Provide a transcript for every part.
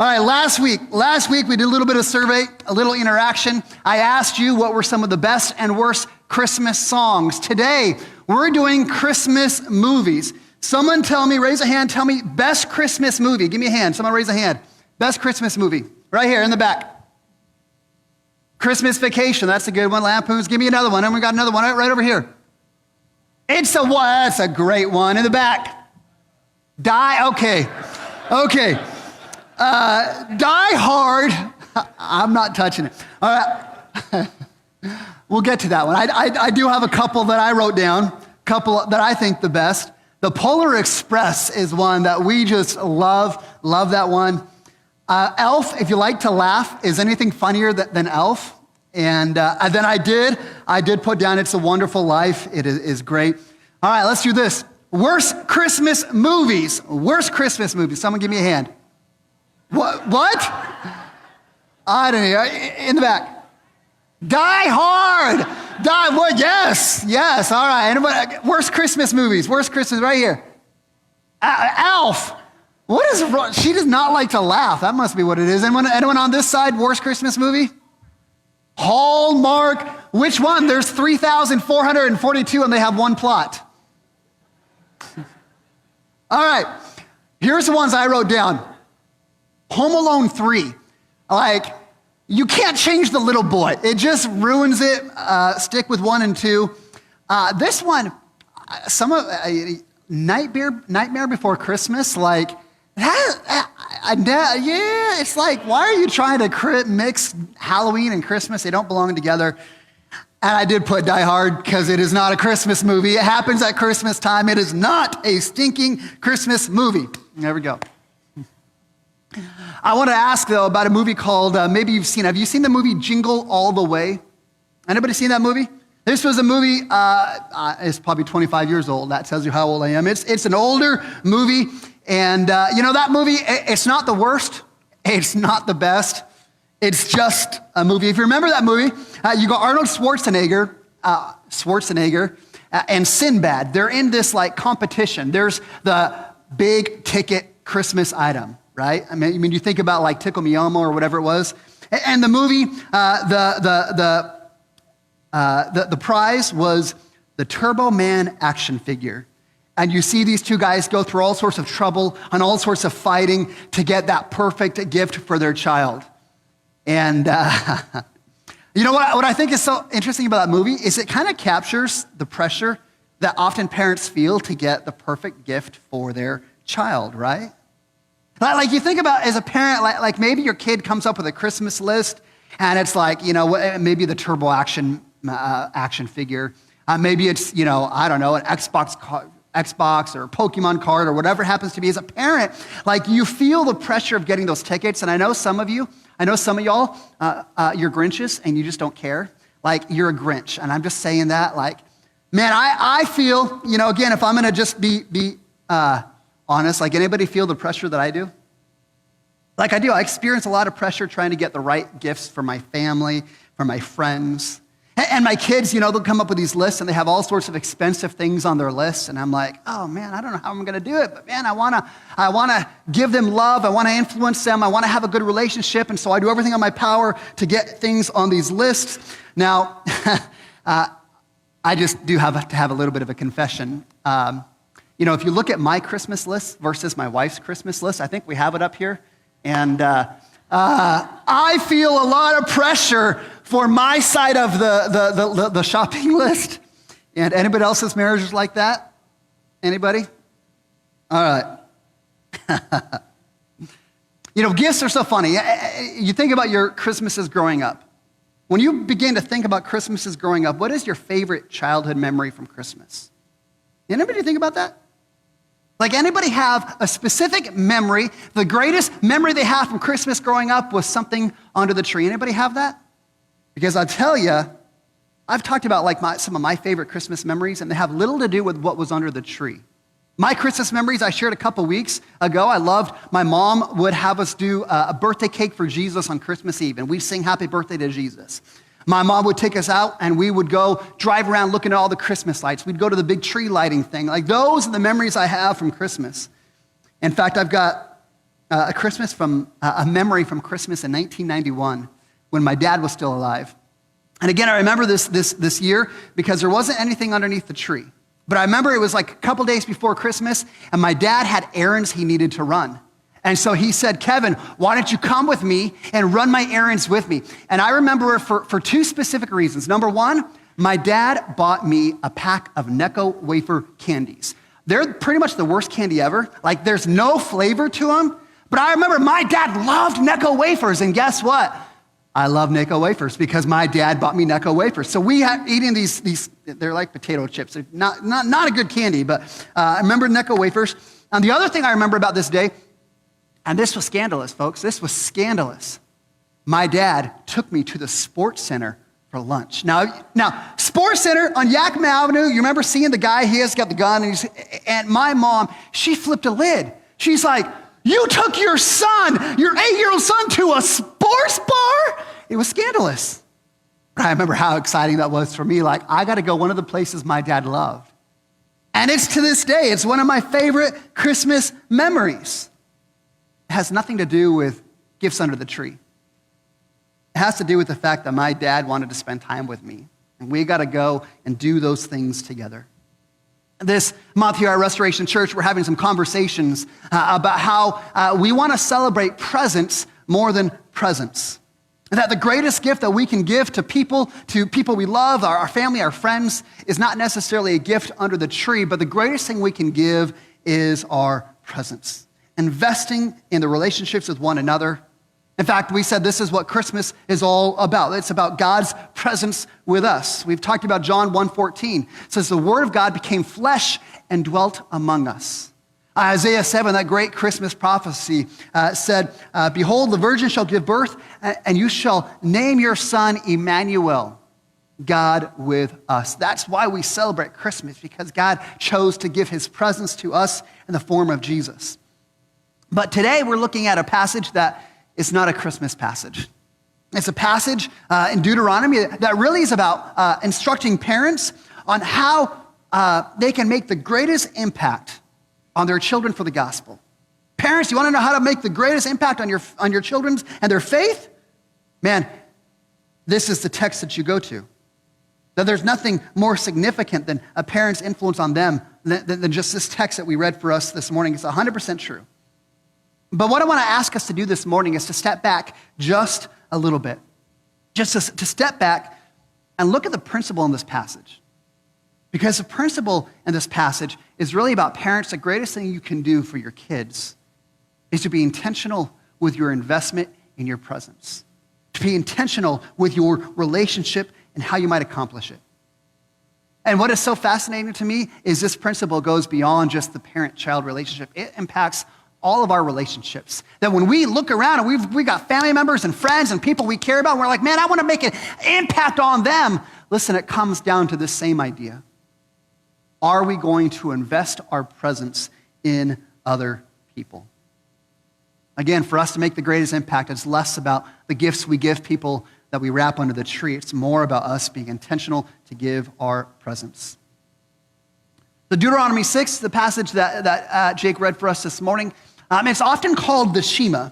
All right, last week we did a little bit of survey, a little interaction. I asked you what were some of the best and worst Christmas songs. Today, we're doing Christmas movies. Someone tell me, raise a hand, tell me best Christmas movie. Give me a hand, someone raise a hand. Best Christmas movie, right here in the back. Christmas Vacation, that's a good one. Lampoons, give me another one. And we got another one right over here. That's a great one in the back. Okay. Die Hard, I'm not touching it. All right, we'll get to that one. I do have a couple that I wrote down, couple that I think the best. The Polar Express is one that we just love that one. Elf, if you like to laugh, is anything funnier than Elf? And then I did put down It's a Wonderful Life. It is great. All right, let's do this. Worst Christmas movies. Worst Christmas movies. Someone give me a hand. What? I don't know. In the back. Die Hard. What? Yes. All right. Anybody? Worst Christmas movies. Worst Christmas right here. Elf. What is wrong? She does not like to laugh. That must be what it is. Anyone on this side? Worst Christmas movie? Hallmark. Which one? There's 3,442 and they have one plot. All right. Here's the ones I wrote down. Home Alone 3, like, you can't change the little boy. It just ruins it. Stick with 1 and 2. This one, Nightmare Before Christmas, like, it's like, why are you trying to mix Halloween and Christmas? They don't belong together. And I did put Die Hard because it is not a Christmas movie. It happens at Christmas time. It is not a stinking Christmas movie. There we go. I want to ask, though, about a movie called, have you seen the movie Jingle All the Way? Anybody seen that movie? This was a movie, it's probably 25 years old. That tells you how old I am. It's an older movie, and that movie, it's not the worst. It's not the best. It's just a movie. If you remember that movie, you got Arnold Schwarzenegger, and Sinbad. They're in this, like, competition. There's the big ticket Christmas item. Right? I mean, you think about like Tickle Me Elmo or whatever it was. And the movie, the prize was the Turbo Man action figure. And you see these two guys go through all sorts of trouble and all sorts of fighting to get that perfect gift for their child. And you know what I think is so interesting about that movie is it kind of captures the pressure that often parents feel to get the perfect gift for their child, right? Like you think about as a parent, like maybe your kid comes up with a Christmas list and it's like, maybe the turbo action figure. Maybe it's, I don't know, an Xbox or Pokemon card or whatever it happens to be. As a parent, like you feel the pressure of getting those tickets. And I know some of y'all, you're Grinches and you just don't care. Like you're a Grinch. And I'm just saying that like, man, I feel, again, if I'm going to just be honest, like anybody feel the pressure that I do? Like I do. I experience a lot of pressure trying to get the right gifts for my family, for my friends. And my kids, they'll come up with these lists and they have all sorts of expensive things on their lists. And I'm like, oh man, I don't know how I'm going to do it. But man, I want to give them love. I want to influence them. I want to have a good relationship. And so I do everything in my power to get things on these lists. Now, I just do have to have a little bit of a confession. If you look at my Christmas list versus my wife's Christmas list, I think we have it up here. And I feel a lot of pressure for my side of the shopping list. And anybody else's marriage is like that? Anybody? All right. Gifts are so funny. You think about your Christmases growing up. When you begin to think about Christmases growing up, what is your favorite childhood memory from Christmas? Anybody think about that? Like anybody have a specific memory, the greatest memory they have from Christmas growing up was something under the tree. Anybody have that? Because I'll tell you, I've talked about like some of my favorite Christmas memories and they have little to do with what was under the tree. My Christmas memories I shared a couple weeks ago. I loved my mom would have us do a birthday cake for Jesus on Christmas Eve and we'd sing happy birthday to Jesus. My mom would take us out and we would go drive around looking at all the Christmas lights. We'd go to the big tree lighting thing. Like those are the memories I have from Christmas. In fact, I've got a Christmas from a memory from Christmas in 1991 when my dad was still alive. And again, I remember this year because there wasn't anything underneath the tree. But I remember it was like a couple days before Christmas, and my dad had errands he needed to run. And so he said, Kevin, why don't you come with me and run my errands with me? And I remember it for two specific reasons. Number one, my dad bought me a pack of Necco wafer candies. They're pretty much the worst candy ever. Like, there's no flavor to them. But I remember my dad loved Necco wafers, and guess what? I love Necco wafers because my dad bought me Necco wafers. So we had eating these they're like potato chips. They're not a good candy, but I remember Necco wafers. And the other thing I remember about this day, and this was scandalous, folks. This was scandalous. My dad took me to the sports center for lunch. Now, Sports Center on Yakima Avenue, you remember seeing the guy, he has got the gun, and my mom, she flipped a lid. She's like, you took your son, your 8-year-old son, to a sports bar? It was scandalous. But I remember how exciting that was for me. Like, I got to go one of the places my dad loved. And it's to this day, it's one of my favorite Christmas memories. It has nothing to do with gifts under the tree. It has to do with the fact that my dad wanted to spend time with me. And we got to go and do those things together. This month here at Restoration Church, we're having some conversations about how we want to celebrate presence more than presents. That the greatest gift that we can give to people we love, our family, our friends, is not necessarily a gift under the tree, but the greatest thing we can give is our presence. Investing in the relationships with one another. In fact, we said this is what Christmas is all about. It's about God's presence with us. We've talked about John 1:14. It says, the word of God became flesh and dwelt among us. Isaiah 7, that great Christmas prophecy, said, behold, the virgin shall give birth, and you shall name your son Emmanuel, God with us. That's why we celebrate Christmas, because God chose to give his presence to us in the form of Jesus. But today we're looking at a passage that is not a Christmas passage. It's a passage in Deuteronomy that really is about instructing parents on how they can make the greatest impact on their children for the gospel. Parents, you want to know how to make the greatest impact on your children and their faith? Man, this is the text that you go to. That there's nothing more significant than a parent's influence on them than just this text that we read for us this morning. It's 100% true. But what I want to ask us to do this morning is to step back just a little bit. Just to step back and look at the principle in this passage. Because the principle in this passage is really about parents. The greatest thing you can do for your kids is to be intentional with your investment in your presence. To be intentional with your relationship and how you might accomplish it. And what is so fascinating to me is this principle goes beyond just the parent-child relationship. It impacts all of our relationships. That when we look around and we've got family members and friends and people we care about, and we're like, man, I want to make an impact on them. Listen, it comes down to this same idea. Are we going to invest our presence in other people? Again, for us to make the greatest impact, it's less about the gifts we give people that we wrap under the tree. It's more about us being intentional to give our presence. The Deuteronomy 6, the passage that Jake read for us this morning, it's often called the Shema.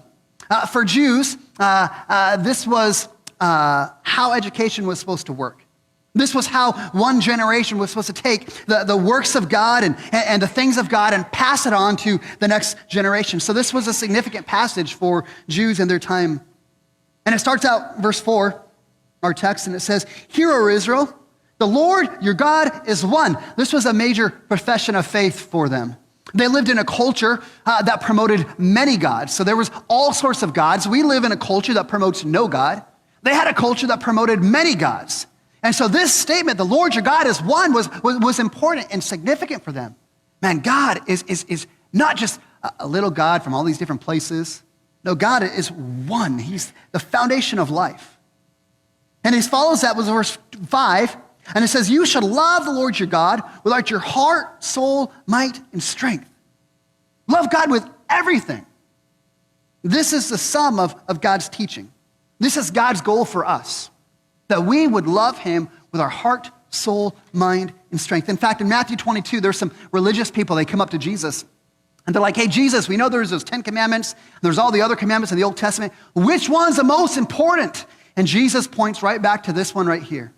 For Jews, this was how education was supposed to work. This was how one generation was supposed to take the works of God and the things of God and pass it on to the next generation. So this was a significant passage for Jews in their time. And it starts out, verse 4, our text, and it says, "Hear, O Israel, the Lord your God is one." This was a major profession of faith for them. They lived in a culture that promoted many gods. So there was all sorts of gods. We live in a culture that promotes no God. They had a culture that promoted many gods. And so this statement, the Lord your God is one, was important and significant for them. Man, God is not just a little God from all these different places. No, God is one. He's the foundation of life. And he follows that with verse 5, and it says, "You shall love the Lord your God with all your heart, soul, might, and strength." Love God with everything. This is the sum of God's teaching. This is God's goal for us, that we would love him with our heart, soul, mind, and strength. In fact, in Matthew 22, there's some religious people, they come up to Jesus, And they're like, hey, Jesus, we know there's those 10 commandments. There's all the other commandments in the Old Testament. Which one's the most important? And Jesus points right back to this one right here.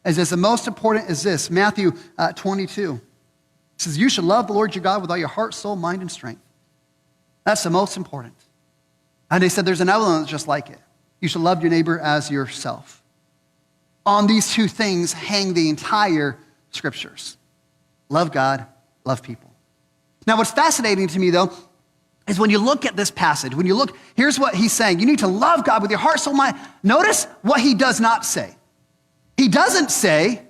As this, the most important is this, Matthew 22. It says, you should love the Lord your God with all your heart, soul, mind, and strength. That's the most important. And they said there's another one that's just like it. You should love your neighbor as yourself. On these two things hang the entire scriptures. Love God, love people. Now, what's fascinating to me, though, is when you look at this passage, here's what he's saying. You need to love God with your heart, soul, mind. Notice what he does not say. He doesn't say,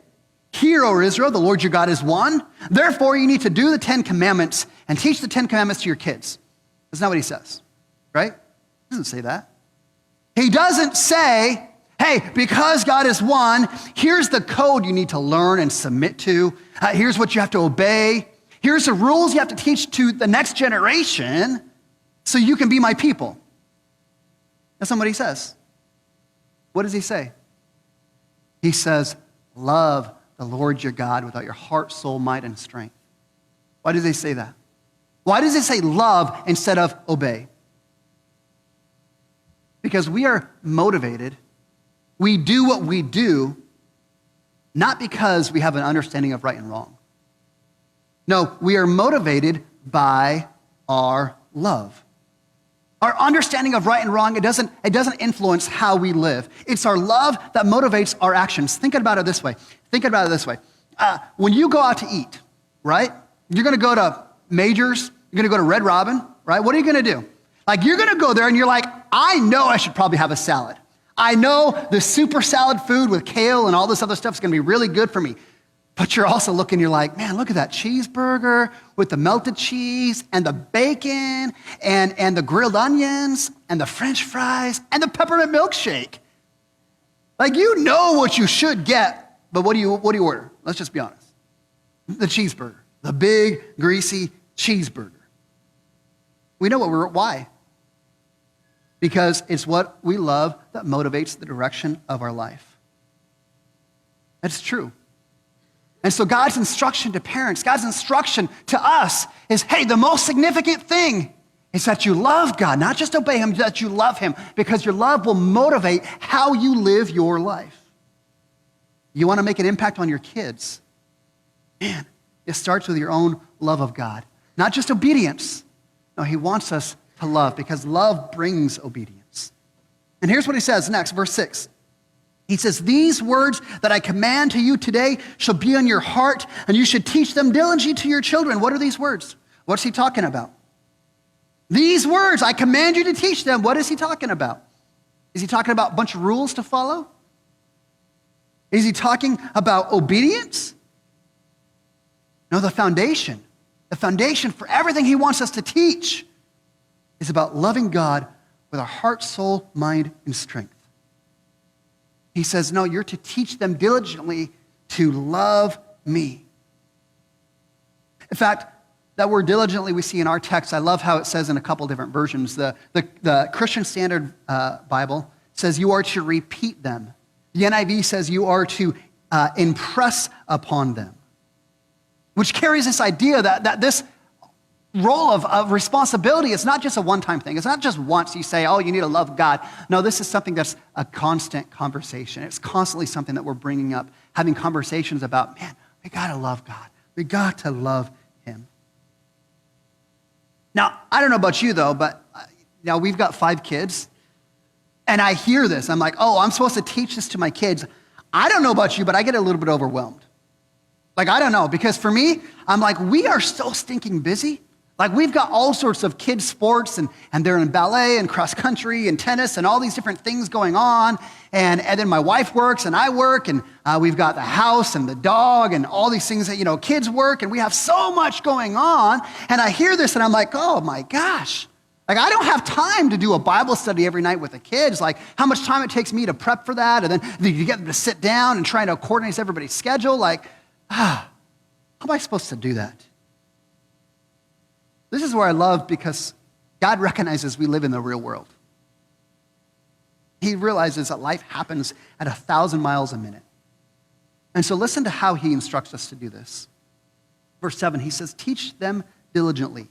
hear, O Israel, the Lord your God is one. Therefore, you need to do the 10 commandments and teach the 10 commandments to your kids. That's not what he says, right? He doesn't say that. He doesn't say, hey, because God is one, here's the code you need to learn and submit to. Here's what you have to obey. Here's the rules you have to teach to the next generation so you can be my people. That's not what he says. What does he say? He says, love the Lord your God with all your heart, soul, mind, and strength. Why does he say that? Why does it say love instead of obey? Because we are motivated. We do what we do, not because we have an understanding of right and wrong. No, we are motivated by our love. Our understanding of right and wrong, it doesn't influence how we live. It's our love that motivates our actions. Think about it this way. When you go out to eat, right? You're going to go to Major's. You're going to go to Red Robin, right? What are you going to do? Like, you're going to go there and you're like, I know I should probably have a salad. I know the super salad food with kale and all this other stuff is going to be really good for me. But you're also looking, you're like, man, look at that cheeseburger with the melted cheese and the bacon and the grilled onions and the French fries and the peppermint milkshake. Like, you know what you should get, but what do you order? Let's just be honest. The cheeseburger, the big, greasy cheeseburger. We know why. Because it's what we love that motivates the direction of our life. That's true. And so God's instruction to parents, God's instruction to us is, hey, the most significant thing is that you love God, not just obey him, that you love him, because your love will motivate how you live your life. You want to make an impact on your kids? Man, it starts with your own love of God. Not just obedience. No, he wants us to love because love brings obedience. And here's what he says next, verse 6. He says, these words that I command to you today shall be on your heart, and you should teach them diligently to your children. What are these words? What's he talking about? These words, I command you to teach them. What is he talking about? Is he talking about a bunch of rules to follow? Is he talking about obedience? No, the foundation for everything he wants us to teach is about loving God with our heart, soul, mind, and strength. He says, no, you're to teach them diligently to love me. In fact, that word diligently we see in our text. I love how it says in a couple different versions. The Christian Standard Bible says you are to repeat them. The NIV says you are to impress upon them, which carries this idea that this role of responsibility is not just a one-time thing. It's not just once you say, oh, you need to love God. No, this is something that's a constant conversation. It's constantly something that we're bringing up, having conversations about, man, we got to love God. We got to love him. Now, I don't know about you, though, but now we've got 5 kids, and I hear this. I'm like, oh, I'm supposed to teach this to my kids. I don't know about you, but I get a little bit overwhelmed. Like, I don't know, because for me, I'm like, we are so stinking busy. Like, we've got all sorts of kids' sports, and they're in ballet and cross country and tennis and all these different things going on. And then my wife works and I work, and we've got the house and the dog and all these things that, kids work, and we have so much going on. And I hear this and I'm like, oh my gosh. Like, I don't have time to do a Bible study every night with the kids. Like, how much time it takes me to prep for that, and then you get them to sit down and try to coordinate everybody's schedule. Like, how am I supposed to do that? This is where I love, because God recognizes we live in the real world. He realizes that life happens at 1,000 miles a minute. And so listen to how he instructs us to do this. Verse 7, he says, teach them diligently.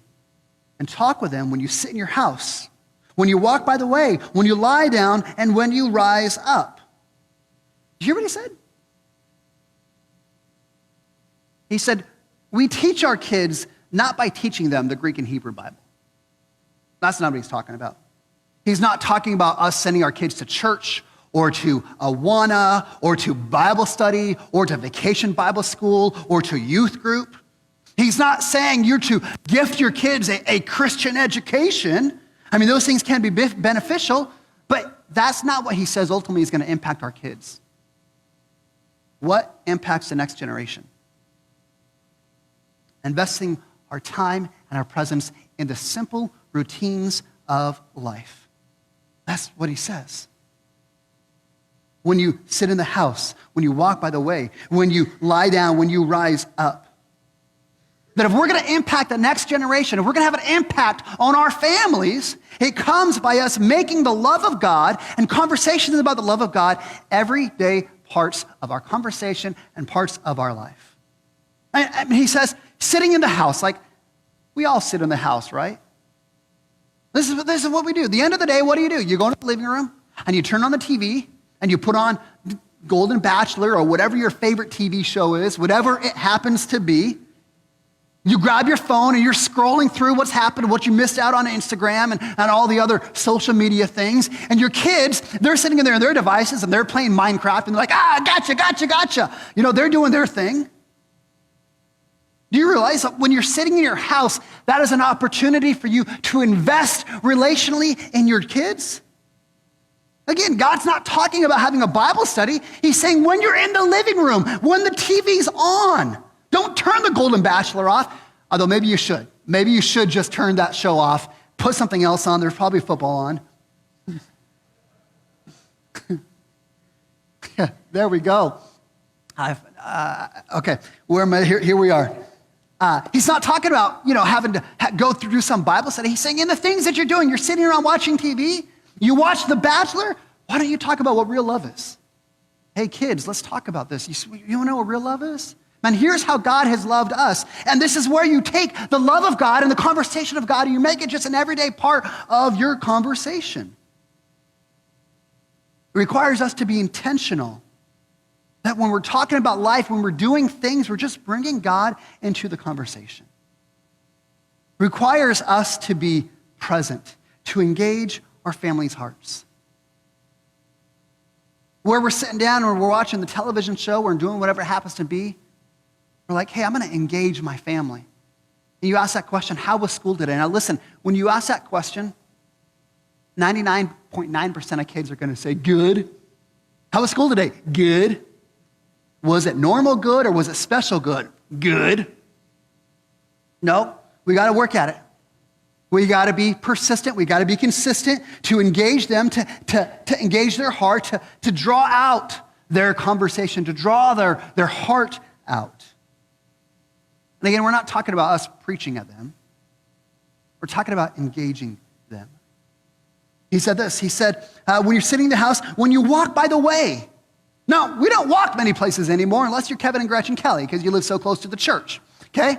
and talk with them when you sit in your house, when you walk by the way, when you lie down, and when you rise up. Did you hear what he said? He said, we teach our kids not by teaching them the Greek and Hebrew Bible. That's not what he's talking about. He's not talking about us sending our kids to church or to Awana or to Bible study or to vacation Bible school or to youth group. He's not saying you're to gift your kids a Christian education. I mean, those things can be beneficial, but that's not what he says ultimately is going to impact our kids. What impacts the next generation? Investing our time and our presence in the simple routines of life. That's what he says. When you sit in the house, when you walk by the way, when you lie down, when you rise up. That if we're going to impact the next generation, if we're going to have an impact on our families, it comes by us making the love of God and conversations about the love of God everyday parts of our conversation and parts of our life. I mean, he says, sitting in the house, like we all sit in the house, right? This is what we do. At the end of the day, what do? You go into the living room and you turn on the TV and you put on Golden Bachelor or whatever your favorite TV show is, whatever it happens to be. You grab your phone and you're scrolling through what's happened, what you missed out on Instagram and all the other social media things. And your kids, they're sitting in there on their devices and they're playing Minecraft and they're like, gotcha. You know, they're doing their thing. Do you realize that when you're sitting in your house, that is an opportunity for you to invest relationally in your kids? Again, God's not talking about having a Bible study. He's saying when you're in the living room, when the TV's on, don't turn the Golden Bachelor off, although maybe you should. Maybe you should just turn that show off, put something else on. There's probably football on. Yeah, there we go. Okay, where am I? Here we are. He's not talking about, having to go through some Bible study. He's saying in the things that you're doing, you're sitting around watching TV, you watch The Bachelor, why don't you talk about what real love is? Hey, kids, let's talk about this. You want to know what real love is? Man, here's how God has loved us. And this is where you take the love of God and the conversation of God and you make it just an everyday part of your conversation. It requires us to be intentional. That when we're talking about life, when we're doing things, we're just bringing God into the conversation. It requires us to be present, to engage our family's hearts. Where we're sitting down or we're watching the television show or doing whatever it happens to be, we're like, hey, I'm going to engage my family. And you ask that question, how was school today? Now listen, when you ask that question, 99.9% of kids are going to say, good. How was school today? Good. Was it normal good or was it special good? Good. No, we got to work at it. We got to be persistent. We got to be consistent to engage them, to engage their heart, to draw out their conversation, to draw their heart out. And again, we're not talking about us preaching at them. We're talking about engaging them. He said this. He said, when you're sitting in the house, when you walk by the way. No, we don't walk many places anymore unless you're Kevin and Gretchen Kelly because you live so close to the church, okay?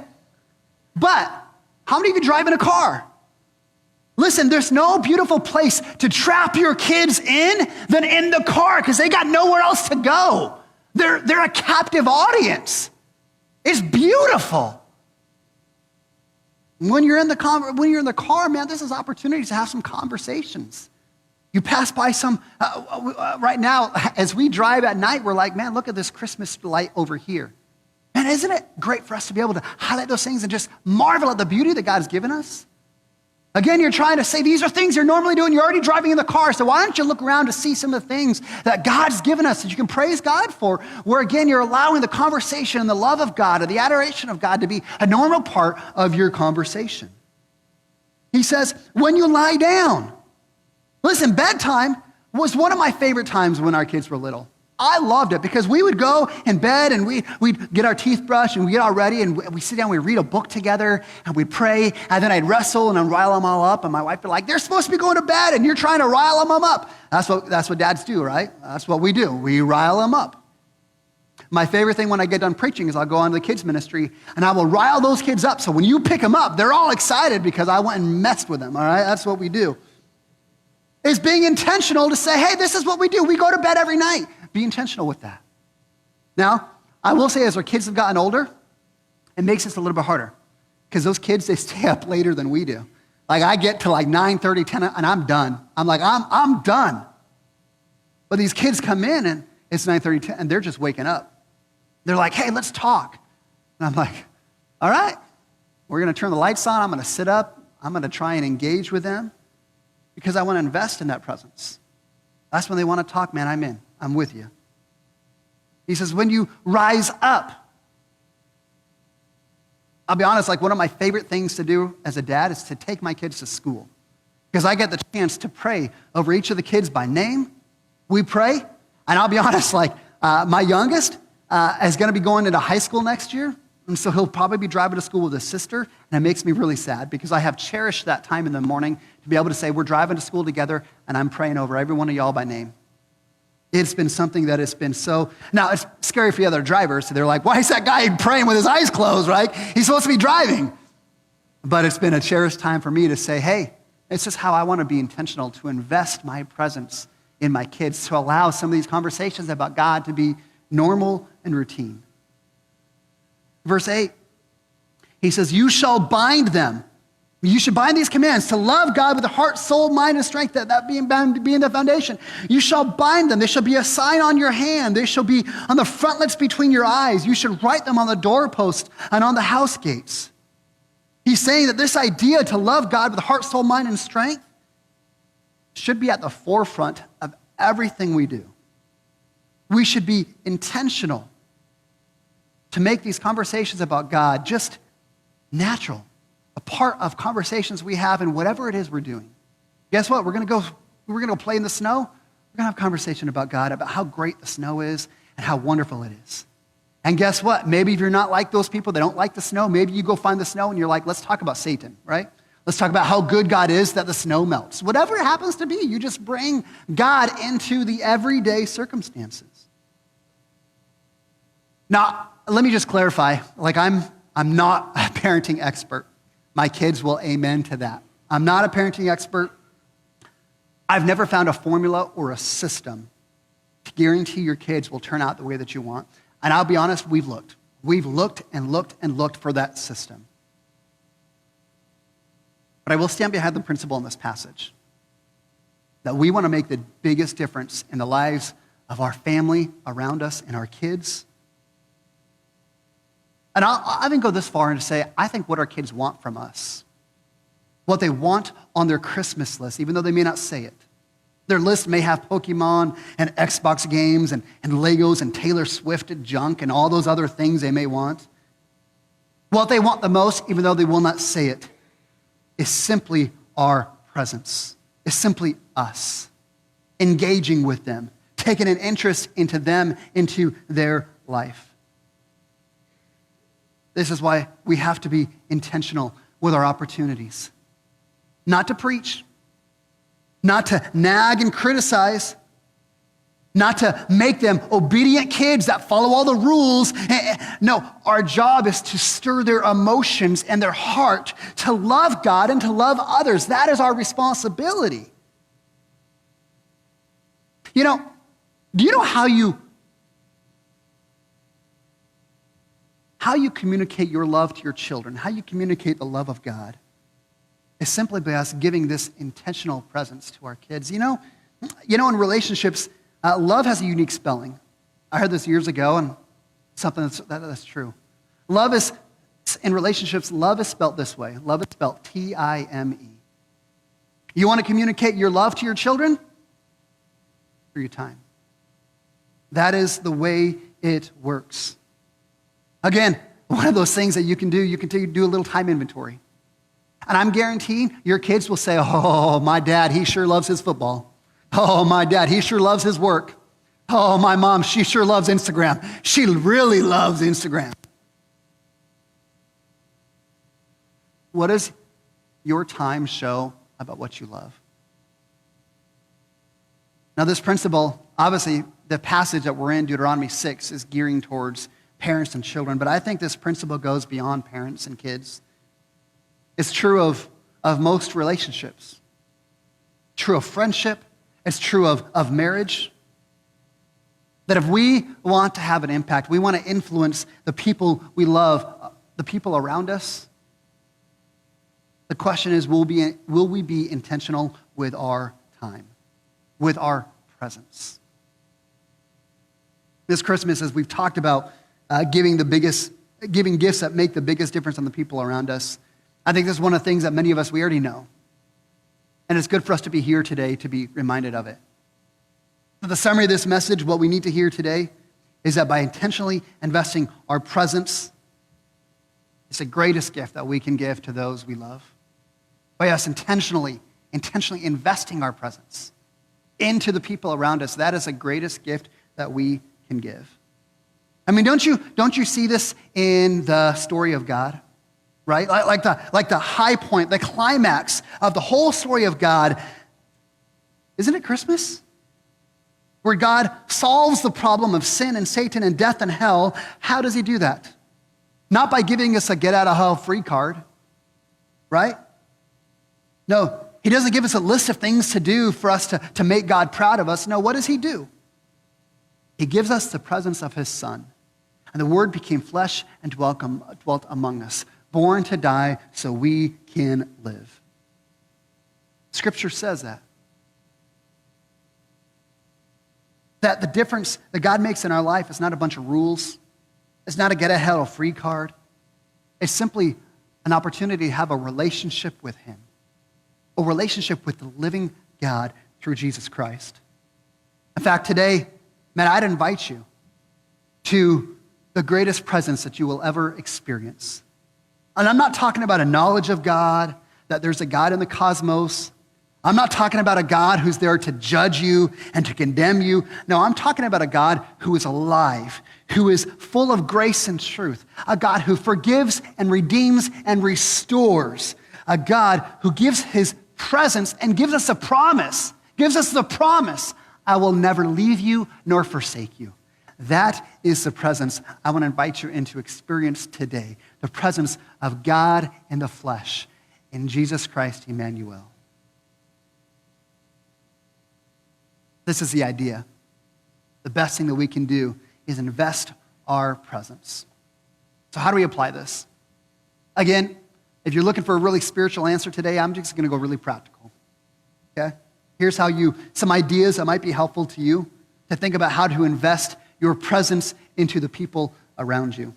But how many of you drive in a car? Listen, there's no beautiful place to trap your kids in than in the car because they got nowhere else to go. They're a captive audience. It's beautiful. When you're in the car, man, this is opportunities to have some conversations. You pass by some, right now, as we drive at night, we're like, man, look at this Christmas light over here. Man, isn't it great for us to be able to highlight those things and just marvel at the beauty that God has given us? Again, you're trying to say these are things you're normally doing. You're already driving in the car. So why don't you look around to see some of the things that God's given us that you can praise God for, where again, you're allowing the conversation and the love of God and the adoration of God to be a normal part of your conversation. He says, when you lie down. Listen, bedtime was one of my favorite times when our kids were little. I loved it because we would go in bed and we'd get our teeth brushed and we'd get all ready and we'd sit down, we'd read a book together and we'd pray and then I'd wrestle and rile them all up and my wife would be like, they're supposed to be going to bed and you're trying to rile them up. That's what dads do, right? That's what we do. We rile them up. My favorite thing when I get done preaching is I'll go on to the kids ministry and I will rile those kids up. So when you pick them up, they're all excited because I went and messed with them, all right? That's what we do. It's being intentional to say, hey, this is what we do. We go to bed every night. Be intentional with that. Now, I will say as our kids have gotten older, it makes this a little bit harder because those kids, they stay up later than we do. Like I get to like 9:30, 10, and I'm done. I'm like, I'm done. But these kids come in and it's 9:30, 10, and they're just waking up. They're like, hey, let's talk. And I'm like, all right, we're going to turn the lights on. I'm going to sit up. I'm going to try and engage with them because I want to invest in that presence. That's when they want to talk, man, I'm in. I'm with you. He says, when you rise up, I'll be honest, like one of my favorite things to do as a dad is to take my kids to school because I get the chance to pray over each of the kids by name. We pray, and I'll be honest, like my youngest is going to be going into high school next year, and so he'll probably be driving to school with his sister, and it makes me really sad because I have cherished that time in the morning to be able to say, we're driving to school together, and I'm praying over every one of y'all by name. It's been something that has been so, now it's scary for the other drivers, so they're like, why is that guy praying with his eyes closed, right? He's supposed to be driving. But it's been a cherished time for me to say, hey, this is how I want to be intentional, to invest my presence in my kids, to allow some of these conversations about God to be normal and routine. Verse 8, he says, you shall bind them. You should bind these commands to love God with the heart, soul, mind, and strength, that being the foundation. You shall bind them. They shall be a sign on your hand. They shall be on the frontlets between your eyes. You should write them on the doorpost and on the house gates. He's saying that this idea to love God with the heart, soul, mind, and strength should be at the forefront of everything we do. We should be intentional to make these conversations about God just natural, a part of conversations we have in whatever it is we're doing. Guess what? We're going to go play in the snow. We're going to have a conversation about God, about how great the snow is and how wonderful it is. And guess what? Maybe if you're not like those people that don't like the snow, maybe you go find the snow and you're like, let's talk about Satan, right? Let's talk about how good God is that the snow melts. Whatever it happens to be, you just bring God into the everyday circumstances. Now, let me just clarify, like I'm not a parenting expert. My kids will amen to that. I'm not a parenting expert. I've never found a formula or a system to guarantee your kids will turn out the way that you want. And I'll be honest, we've looked. We've looked and looked and looked for that system. But I will stand behind the principle in this passage that we want to make the biggest difference in the lives of our family around us and our kids. And I'll even go this far and say, I think what our kids want from us, what they want on their Christmas list, even though they may not say it. Their list may have Pokemon and Xbox games and Legos and Taylor Swift junk and all those other things they may want. What they want the most, even though they will not say it, is simply our presence. It's simply us engaging with them, taking an interest into them, into their life. This is why we have to be intentional with our opportunities. Not to preach, not to nag and criticize, not to make them obedient kids that follow all the rules. No, our job is to stir their emotions and their heart to love God and to love others. That is our responsibility. Do you know how you communicate your love to your children, how you communicate the love of God? Is simply by us giving this intentional presence to our kids. In relationships, love has a unique spelling. I heard this years ago, and something that's true. In relationships, love is spelled this way. Love is spelled T-I-M-E. You want to communicate your love to your children? Through your time. That is the way it works. Again, one of those things that you can do a little time inventory. And I'm guaranteeing your kids will say, oh, my dad, he sure loves his football. Oh, my dad, he sure loves his work. Oh, my mom, she sure loves Instagram. She really loves Instagram. What does your time show about what you love? Now, this principle, obviously, the passage that we're in, Deuteronomy 6, is gearing towards parents and children, but I think this principle goes beyond parents and kids. It's true of most relationships. True of friendship. It's true of marriage. That if we want to have an impact, we want to influence the people we love, the people around us, the question is, will we be intentional with our time, with our presence? This Christmas, as we've talked about giving gifts that make the biggest difference on the people around us, I think this is one of the things that many of us, we already know. And it's good for us to be here today to be reminded of it. So the summary of this message, what we need to hear today, is that by intentionally investing our presence, it's the greatest gift that we can give to those we love. By us intentionally investing our presence into the people around us, that is the greatest gift that we can give. I mean, don't you see this in the story of God? Right? Like the high point, the climax of the whole story of God. Isn't it Christmas? Where God solves the problem of sin and Satan and death and hell. How does he do that? Not by giving us a get out of hell free card, right? No, he doesn't give us a list of things to do for us to make God proud of us. No, what does he do? He gives us the presence of his Son. And the Word became flesh and dwelt among us, born to die so we can live. Scripture says that. That the difference that God makes in our life is not a bunch of rules. It's not a get ahead of free card. It's simply an opportunity to have a relationship with him. A relationship with the living God through Jesus Christ. In fact, today, man, I'd invite you to the greatest presence that you will ever experience. And I'm not talking about a knowledge of God, that there's a God in the cosmos. I'm not talking about a God who's there to judge you and to condemn you. No, I'm talking about a God who is alive, who is full of grace and truth, a God who forgives and redeems and restores, a God who gives his presence and gives us the promise, I will never leave you nor forsake you. That is the presence I want to invite you into experience today, the presence of God in the flesh, in Jesus Christ, Emmanuel. This is the idea. The best thing that we can do is invest our presence. So how do we apply this? Again, if you're looking for a really spiritual answer today, I'm just going to go really practical. Okay? Here's some ideas that might be helpful to you to think about how to invest your presence into the people around you.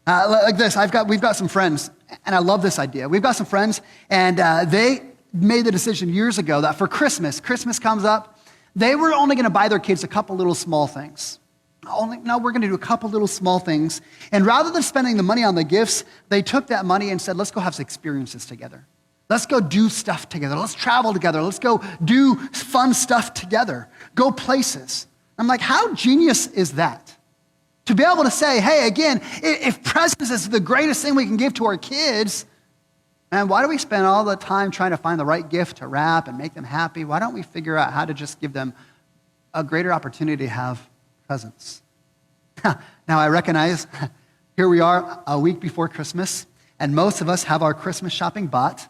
Like this, we've got some friends, and I love this idea. We've got some friends, and they made the decision years ago that for Christmas comes up, they were only going to buy their kids a couple little small things. No, we're going to do a couple little small things. And rather than spending the money on the gifts, they took that money and said, let's go have some experiences together. Let's go do stuff together. Let's travel together. Let's go do fun stuff together. Go places. I'm like, how genius is that? To be able to say, hey, again, if presence is the greatest thing we can give to our kids, man, why do we spend all the time trying to find the right gift to wrap and make them happy? Why don't we figure out how to just give them a greater opportunity to have presence? Now, I recognize here we are a week before Christmas, and most of us have our Christmas shopping bought.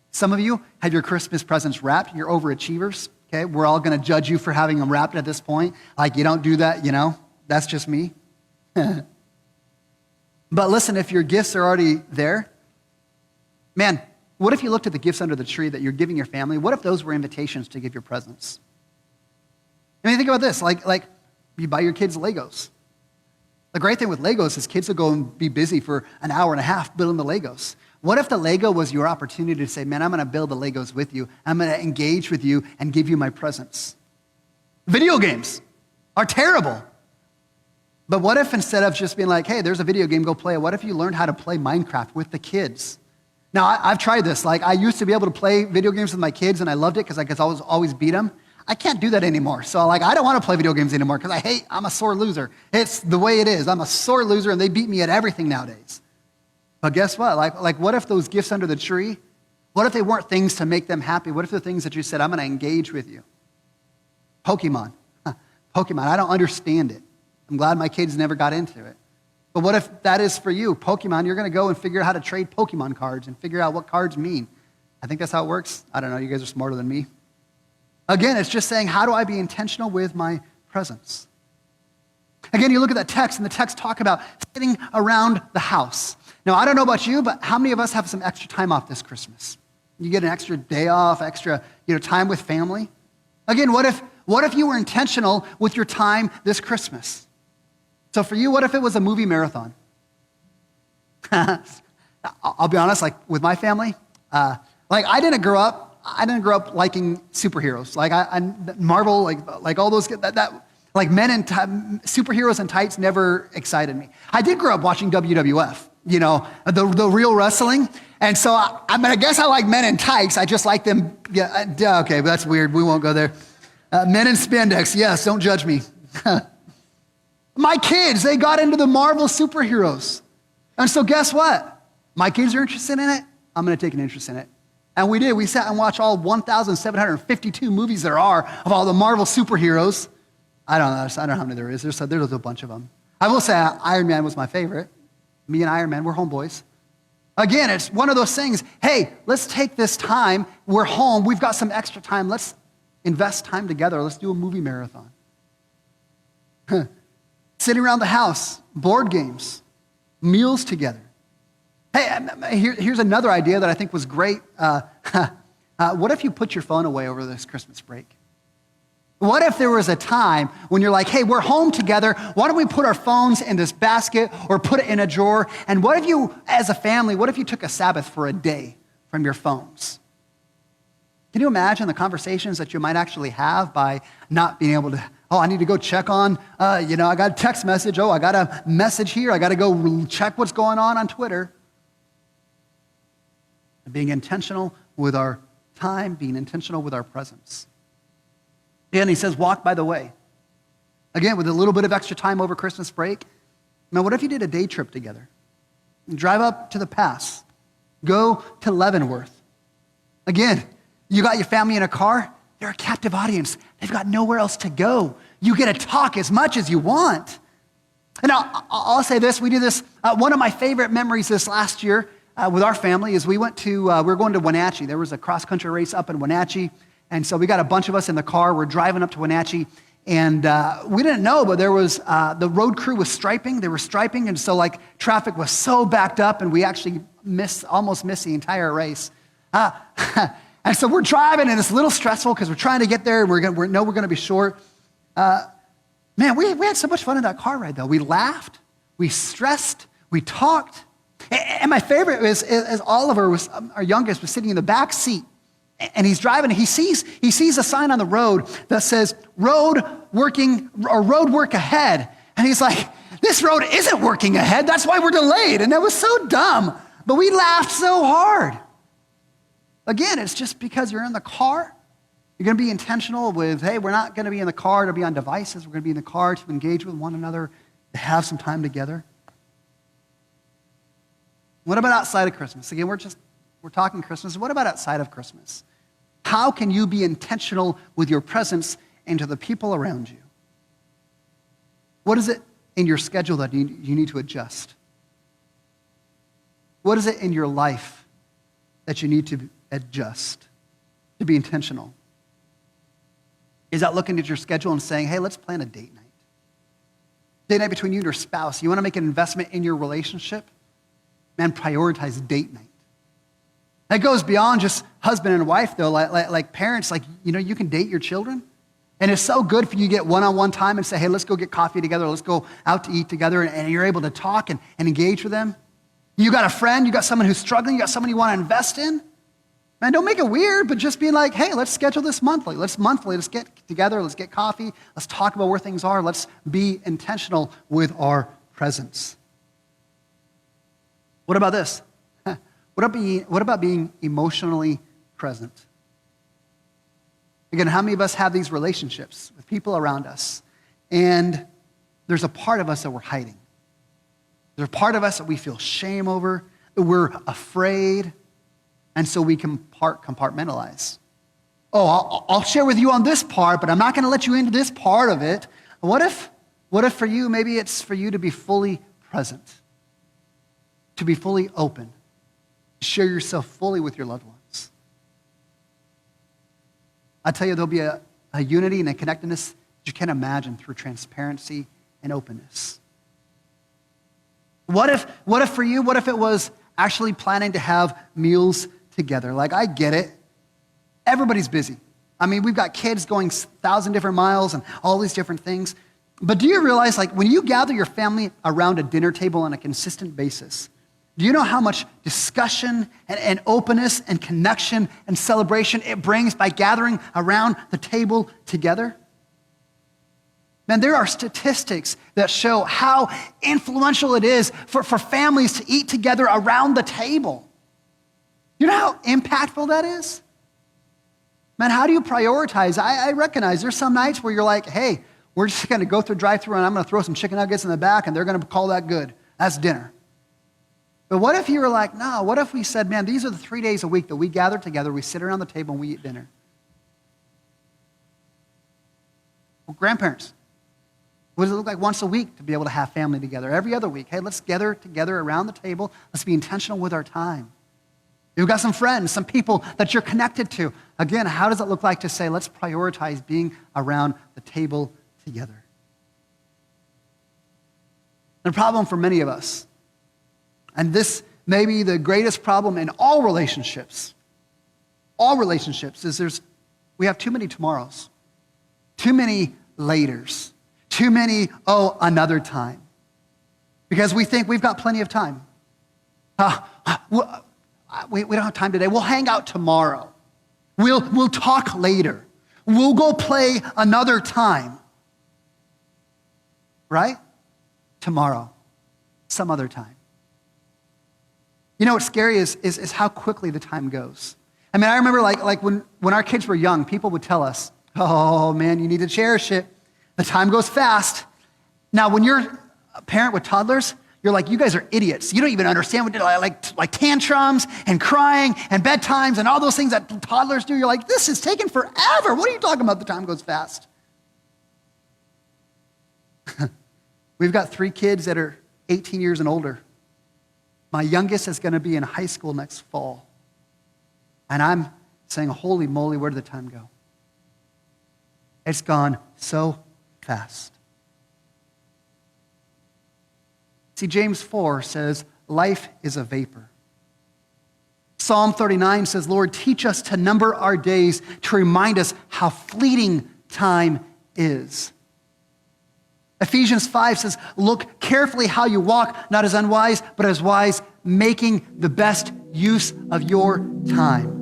Some of you have your Christmas presents wrapped. You're overachievers. Okay, we're all going to judge you for having them wrapped at this point. Like, you don't do that, that's just me. But listen, if your gifts are already there, man, what if you looked at the gifts under the tree that you're giving your family? What if those were invitations to give your presence? I mean, think about this, like you buy your kids Legos. The great thing with Legos is kids will go and be busy for an hour and a half building the Legos. What if the Lego was your opportunity to say, man, I'm going to build the Legos with you. I'm going to engage with you and give you my presence. Video games are terrible. But what if instead of just being like, hey, there's a video game, go play it, what if you learned how to play Minecraft with the kids? Now, I've tried this. Like, I used to be able to play video games with my kids, and I loved it because I could always beat them. I can't do that anymore. So, I don't want to play video games anymore because I'm a sore loser. It's the way it is. I'm a sore loser, and they beat me at everything nowadays. But guess what? Like what if those gifts under the tree, what if they weren't things to make them happy? What if they're things that you said, I'm going to engage with you? Pokemon. Pokemon, I don't understand it. I'm glad my kids never got into it. But what if that is for you? Pokemon, you're going to go and figure out how to trade Pokemon cards and figure out what cards mean. I think that's how it works. I don't know. You guys are smarter than me. Again, it's just saying, how do I be intentional with my presence? Again, you look at that text, and the text talk about sitting around the house. Now, I don't know about you, but how many of us have some extra time off this Christmas? You get an extra day off, extra time with family. Again, what if you were intentional with your time this Christmas? So for you, what if it was a movie marathon? I'll be honest, like with my family, I didn't grow up liking superheroes. Like Marvel, like all those like men in superheroes in tights never excited me. I did grow up watching WWF, the real wrestling. And so I guess I like men in tights. I just like them. Yeah, okay, but that's weird. We won't go there. Men in spandex, yes, don't judge me. My kids, they got into the Marvel superheroes. And so guess what? My kids are interested in it. I'm going to take an interest in it. And we did. We sat and watched all 1,752 movies there are of all the Marvel superheroes. I don't know how many there is. There's a bunch of them. I will say Iron Man was my favorite. Me and Iron Man, we're homeboys. Again, it's one of those things. Hey, let's take this time. We're home. We've got some extra time. Let's invest time together. Let's do a movie marathon. Sitting around the house, board games, meals together. Hey, here's another idea that I think was great. What if you put your phone away over this Christmas break? What if there was a time when you're like, hey, we're home together. Why don't we put our phones in this basket or put it in a drawer? And what if you, as a family, what if you took a Sabbath for a day from your phones? Can you imagine the conversations that you might actually have by not being able to, I need to go check on, I got a text message. I got a message here. I got to go check what's going on Twitter. Being intentional with our time, being intentional with our presence. And he says, walk by the way. Again, with a little bit of extra time over Christmas break. Now, what if you did a day trip together? Drive up to the pass. Go to Leavenworth. Again, you got your family in a car. They're a captive audience. They've got nowhere else to go. You get to talk as much as you want. And I'll say this. We do this. One of my favorite memories this last year with our family is we were going to Wenatchee. There was a cross-country race up in Wenatchee. And so we got a bunch of us in the car. We're driving up to Wenatchee. And we didn't know, but there was, the road crew was striping. They were striping. And so traffic was so backed up and we actually almost missed the entire race. And so we're driving and it's a little stressful because we're trying to get there. We know we're going to be short. Man, we had so much fun in that car ride though. We laughed, we stressed, we talked. And my favorite is Oliver, our youngest, was sitting in the back seat. And he's driving, and he sees a sign on the road that says, road work ahead. And he's like, this road isn't working ahead. That's why we're delayed. And that was so dumb. But we laughed so hard. Again, it's just because you're in the car. You're going to be intentional with, hey, we're not going to be in the car to be on devices. We're going to be in the car to engage with one another, to have some time together. What about outside of Christmas? Again, we're talking Christmas. What about outside of Christmas? How can you be intentional with your presence and to the people around you? What is it in your schedule that you need to adjust? What is it in your life that you need to adjust to be intentional? Is that looking at your schedule and saying, hey, let's plan a date night? Date night between you and your spouse. You want to make an investment in your relationship? Man, prioritize date night. It goes beyond just husband and wife, though. Like parents, you can date your children. And it's so good for you to get one-on-one time and say, hey, let's go get coffee together. Let's go out to eat together. And you're able to talk and engage with them. You got a friend. You got someone who's struggling. You got someone you want to invest in. Man, don't make it weird, but just being like, hey, let's schedule this monthly. Let's get together. Let's get coffee. Let's talk about where things are. Let's be intentional with our presence. What about this? What about being emotionally present? Again, how many of us have these relationships with people around us, and there's a part of us that we're hiding? There's a part of us that we feel shame over, that we're afraid, and so we compartmentalize. Oh, I'll share with you on this part, but I'm not going to let you into this part of it. What if for you, maybe it's for you to be fully present, to be fully open, to share yourself fully with your loved ones? I tell you, there'll be a unity and a connectedness that you can't imagine through transparency and openness. What if for you, what if it was actually planning to have meals together? Like, I get it. Everybody's busy. I mean, we've got kids going 1,000 different miles and all these different things. But do you realize, like, when you gather your family around a dinner table on a consistent basis, do you know how much discussion and openness and connection and celebration it brings by gathering around the table together? Man, there are statistics that show how influential it is for families to eat together around the table. You know how impactful that is? Man, how do you prioritize? I recognize there's some nights where you're like, hey, we're just going to go through drive-thru and I'm going to throw some chicken nuggets in the back and they're going to call that good. That's dinner. But what if you were like, no, what if we said, man, these are the 3 days a week that we gather together, we sit around the table and we eat dinner? Well, grandparents, what does it look like once a week to be able to have family together? Every other week, hey, let's gather together around the table. Let's be intentional with our time. You've got some friends, some people that you're connected to. Again, how does it look like to say, let's prioritize being around the table together? The problem for many of us, and this may be the greatest problem in all relationships, is we have too many tomorrows, too many laters, too many, another time. Because we think we've got plenty of time. We don't have time today. We'll hang out tomorrow. We'll talk later. We'll go play another time. Right? Tomorrow. Some other time. You know what's scary is how quickly the time goes. I mean, I remember like when our kids were young, people would tell us, oh man, you need to cherish it. The time goes fast. Now, when you're a parent with toddlers, you're like, you guys are idiots. You don't even understand what like tantrums and crying and bedtimes and all those things that toddlers do. You're like, this is taking forever. What are you talking about? The time goes fast. We've got 3 kids that are 18 years and older. My youngest is going to be in high school next fall. And I'm saying, holy moly, where did the time go? It's gone so fast. See, James 4 says, life is a vapor. Psalm 39 says, Lord, teach us to number our days to remind us how fleeting time is. Ephesians 5 says, look carefully how you walk, not as unwise, but as wise, making the best use of your time.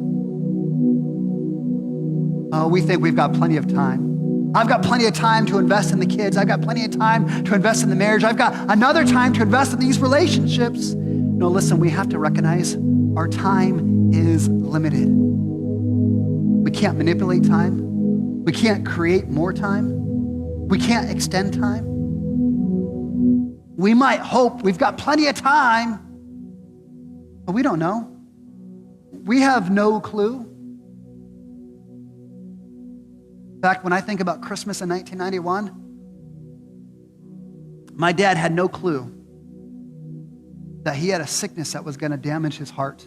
Oh, we think we've got plenty of time. I've got plenty of time to invest in the kids. I've got plenty of time to invest in the marriage. I've got another time to invest in these relationships. No, listen, we have to recognize our time is limited. We can't manipulate time. We can't create more time. We can't extend time. We might hope we've got plenty of time, but we don't know. We have no clue. In fact, when I think about Christmas in 1991, my dad had no clue that he had a sickness that was going to damage his heart.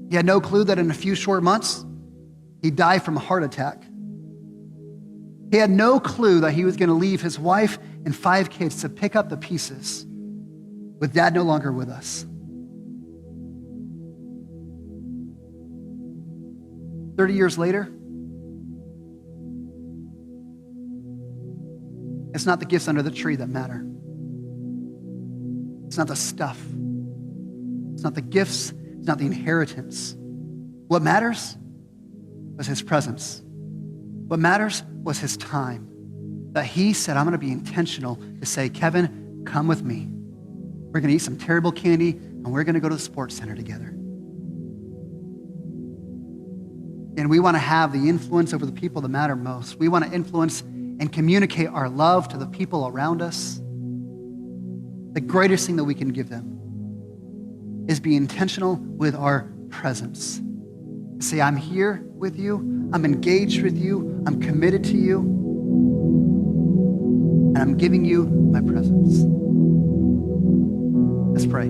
He had no clue that in a few short months, he'd die from a heart attack. He had no clue that he was going to leave his wife and 5 kids to pick up the pieces with dad no longer with us. 30 years later, it's not the gifts under the tree that matter. It's not the stuff. It's not the gifts. It's not the inheritance. What matters was his presence. What matters was his time. That he said, I'm going to be intentional to say, Kevin, come with me. We're going to eat some terrible candy and we're going to go to the sports center together. And we want to have the influence over the people that matter most. We want to influence and communicate our love to the people around us. The greatest thing that we can give them is be intentional with our presence. Say, I'm here with you. I'm engaged with you. I'm committed to you. I'm giving you my presence. Let's pray.